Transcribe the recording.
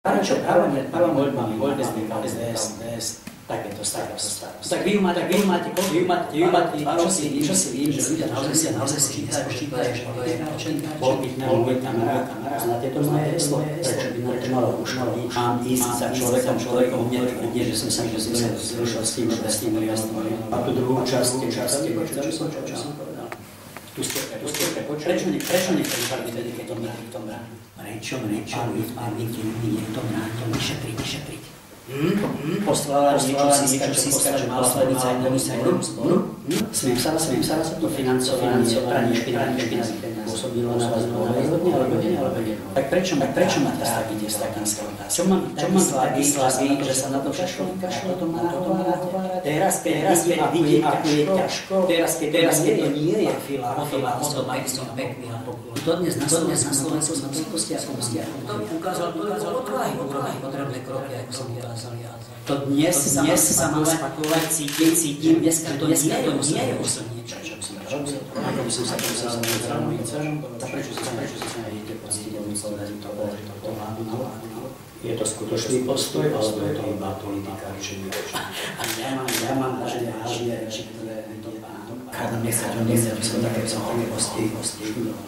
Prečo parlamentnými voľbami SDS takéto starosti? Tak vy máte, čo si vím, že ľudia naozaj si nespočítajú, že bol byť na môj kamarát na tieto moje heslo, prečo by malo už mám ísť za človekom, nie, že som sa zrušil s tým, že s tým a tú druhú časť, čo som povedal. Tu ste, prečo niektorí parlamentní keď to máte v tom bránu? Prečo mám niekde niekto bránu, nešetriť. Poslala niečo získať, že mala slednica jedného zboru. Smiem sa to financovanie, pranie špinavých pôsobilo na vás dôvodne, alebo nie. Tak prečo ma trápite s takým skladám? Čo mám tlaky, že sa na to kašlo, to má nahovárať? Teraz, keď vidím, ako je ťažko, teraz, keď to nie je filafila, to majú som pekný a poklon. To dnes na Slovensku som vzťahom. To mi ukázal odvahy, potrebné kroky, ako som ukázal ja. To dnes sa mám spakovať, cítim, dneska to nie je osobne niečo, čo by som robil. Ako by som sa povedal mojim dcerom, prečo sa nejdete poctivo povedať to vládu na vládu. Je to skutočný postoj, alebo je to iba politika, riešenie reči. A ja mám vážne reči, ktoré to hádam nechcať, aby som také postihy študoval.